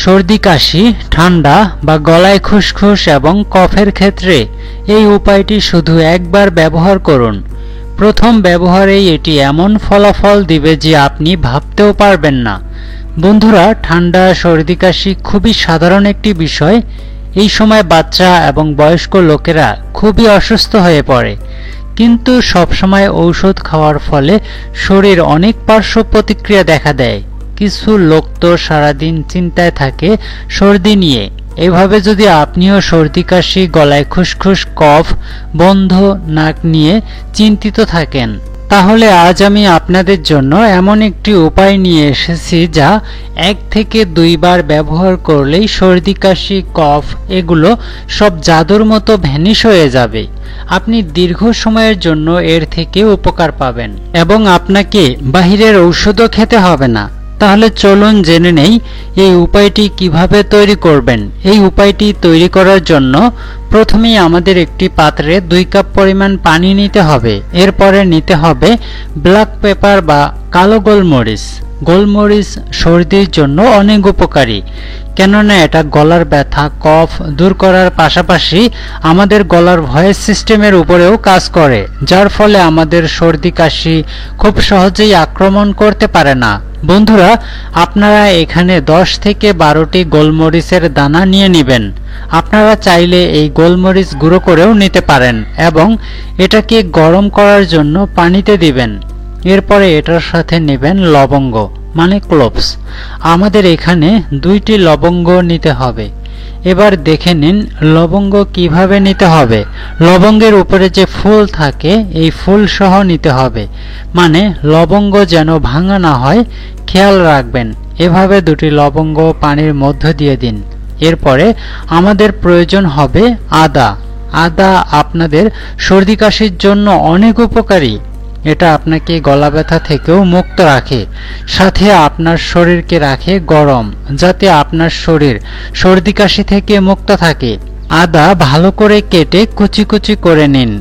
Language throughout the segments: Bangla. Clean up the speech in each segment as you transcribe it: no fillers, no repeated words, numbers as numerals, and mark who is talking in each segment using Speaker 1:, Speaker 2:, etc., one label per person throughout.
Speaker 1: সর্দি কাশি, ঠান্ডা বা গলায় খুসখুস এবং কফের ক্ষেত্রে এই উপায়টি শুধু একবার ব্যবহার করুন। প্রথম ব্যবহারেই এটি এমন ফলাফল দিবে যে আপনি ভাবতেও পারবেন না। বন্ধুরা, ঠান্ডা সর্দি কাশি খুবই সাধারণ একটি বিষয়। এই সময় বাচ্চা এবং বয়স্ক লোকেরা খুবই অসুস্থ হয়ে পড়ে, কিন্তু সবসময় ঔষধ খাওয়ার ফলে শরীর অনেক পার্শ্ব প্রতিক্রিয়া দেখা দেয়। কিছু লোক তো সারাদিন চিন্তায় থাকে সর্দি নিয়ে। এভাবে যদি আপনিও সর্দি কাশি, গলায় খুসখুস, কফ, বন্ধ নাক নিয়ে চিন্তিত থাকেন, তাহলে আজ আমি আপনাদের জন্য এমন একটি উপায় নিয়ে এসেছি যা 1 থেকে 2 বার ব্যবহার করলেই সর্দি কাশি, কফ এগুলো সব জাদুর মতো ভ্যানিশ হয়ে যাবে। আপনি দীর্ঘ সময়ের জন্য এর থেকে উপকার পাবেন এবং আপনাকে বাহিরের ঔষধও খেতে হবে না। তাহলে চলুন জেনে নেই এই উপায়টি কিভাবে তৈরি করবেন। এই উপায়টি তৈরি করার জন্য প্রথমেই আমাদের একটি পাত্রে 2 কাপ পরিমাণ পানি নিতে হবে। এরপরে নিতে হবে ব্ল্যাক পেপার বা কালো গোলমরিচ। গোলমরিচ সর্দির জন্য অনেক উপকারী, কেননা এটা গলার ব্যথা, কফ দূর করার পাশাপাশি আমাদের গলার ভয়েস সিস্টেমের উপরেও কাজ করে, যার ফলে আমাদের সর্দি কাশি খুব সহজেই আক্রমণ করতে পারে না। বন্ধুরা, আপনারা এখানে 10 থেকে 12টি গোলমরিচের দানা নিয়ে নেবেন। আপনারা চাইলে এই গোলমরিচ গুঁড়ো করেও নিতে পারেন এবং এটাকে গরম করার জন্য পানিতে দিবেন। এরপরে এটার সাথে নেবেন লবঙ্গ মানে ক্লোভস। আমাদের এখানে 2টি লবঙ্গ নিতে হবে। এবার দেখে নিন লবঙ্গ কিভাবে নিতে হবে। লবঙ্গের উপরে যে ফুল থাকে এই ফুল সহ নিতে হবে, মানে লবঙ্গ যেন ভাঙা না হয় খেয়াল রাখবেন। এভাবে 2টি লবঙ্গ পানির মধ্য দিয়ে দিন। এরপরে আমাদের প্রয়োজন হবে আদা। আদা আপনাদের সর্দি কাশির জন্য অনেক উপকারী। এটা আপনাকে গলা ব্যথা থেকেও মুক্ত রাখে, সাথে আপনার শরীরকে রাখে গরম, যাতে আপনার শরীর সর্দি কাশি থেকে মুক্ত থাকে। আদা ভালো করে কেটে কুচি কুচি করে নিন।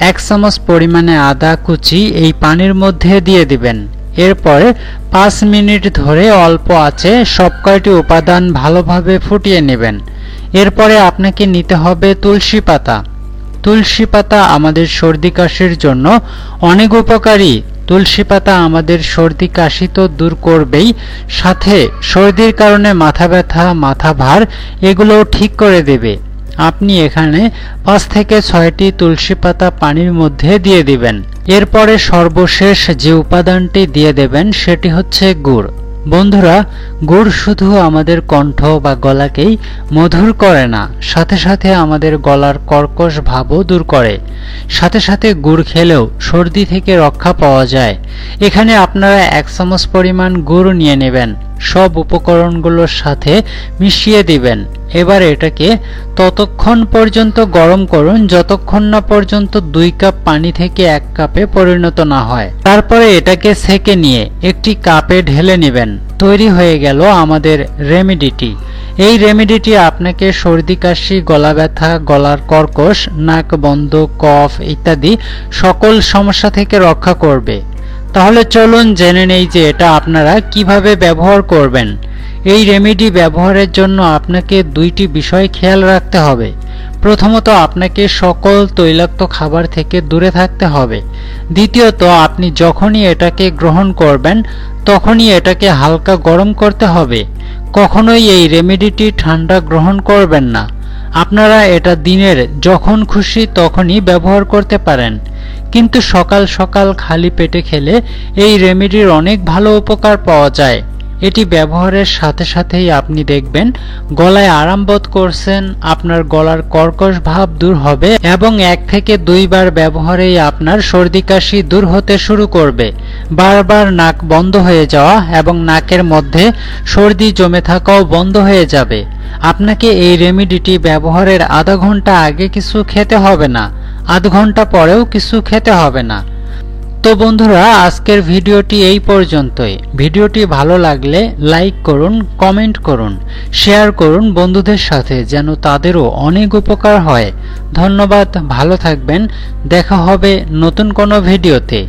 Speaker 1: 1 চামচ পরিমাণে আদা কুচি এই পানির মধ্যে দিয়ে দিবেন। এরপরে 5 মিনিট ধরে অল্প আঁচে সব কয়টি উপাদান ভালোভাবে ফুটিয়ে নেবেন। এরপরে আপনাকে নিতে হবে তুলসী পাতা। তুলসী পাতা আমাদের সর্দি কাশির জন্য অনেক উপকারী। তুলসী পাতা আমাদের সর্দি কাশি তো দূর করবেই, সাথে সর্দির কারণে মাথা ব্যথা, মাথা ভার এগুলোও ঠিক করে দেবে। আপনি এখানে 5 থেকে 6টি তুলসী পাতা পানির মধ্যে দিয়ে দিবেন। এরপরে সর্বশেষ যে উপাদানটি দিয়ে দেবেন সেটি হচ্ছে গুড়। বন্ধুরা, গুড় শুধু আমাদের কণ্ঠ বা গলাকেই মধুর করে না, সাথে সাথে আমাদের গলার কর্কশ ভাবও দূর করে। সাথে সাথে গুড় খেলেও সর্দি থেকে রক্ষা পাওয়া যায়। এখানে আপনারা 1 চামচ পরিমাণ গুড় নিয়ে নেবেন। সব উপকরণগুলোর সাথে মিশিয়ে দিবেন। এবার এটাকে ততক্ষণ পর্যন্ত গরম করুন যতক্ষণ না পর্যন্ত 2 কাপ পানি থেকে 1 কাপে পরিণত না হয়। তারপরে এটাকে সেকে নিয়ে একটি কাপে ঢেলে নেবেন। তৈরি হয়ে গেল আমাদের রেমেডিটি। এই রেমেডিটি আপনাকে সর্দি কাশি, গলা ব্যথা, গলার কর্কশ, নাক বন্ধ, কফ ইত্যাদি সকল সমস্যা থেকে রক্ষা করবে। তাহলে চলুন জেনে নেই যে এটা আপনারা কিভাবে ব্যবহার করবেন। এই রেমেডি ব্যবহারের জন্য আপনাকে 2টি বিষয় খেয়াল রাখতে হবে। প্রথমত, আপনাকে সকল তৈলাক্ত খাবার থেকে দূরে থাকতে হবে। দ্বিতীয়ত, আপনি যখনই এটাকে গ্রহণ করবেন তখনই এটাকে হালকা গরম করতে হবে। কখনোই এই রেমেডিটি ঠান্ডা গ্রহণ করবেন না। আপনারা এটা দিনের যখন খুশি তখনই ব্যবহার করতে পারেন, কিন্তু সকাল সকাল খালি পেটে খেলে এই রেমেডির অনেক ভালো উপকার পাওয়া যায়। এটি ব্যবহারের সাথে সাথেই আপনি দেখবেন গলায় আরাম বোধ করছেন, আপনার গলার কর্কশ ভাব দূর হবে এবং 1 থেকে 2 বার ব্যবহারেই আপনার সর্দি কাশি দূর হতে শুরু করবে। বারবার নাক বন্ধ হয়ে যাওয়া এবং নাকের মধ্যে সর্দি জমে থাকাও বন্ধ হয়ে যাবে। আপনাকে এই রেমেডিটি ব্যবহারের আধা ঘন্টা আগে কিছু খেতে হবে না, আধ ঘন্টা পরেও কিছু খেতে হবে না। তো বন্ধুরা, আজকের ভিডিওটি এই পর্যন্তই। ভিডিওটি ভালো লাগলে লাইক করুন, কমেন্ট করুন, শেয়ার করুন বন্ধুদের সাথে, যেন তাদেরও অনেক উপকার হয়। ধন্যবাদ, ভালো থাকবেন। দেখা হবে নতুন কোনো ভিডিওতে।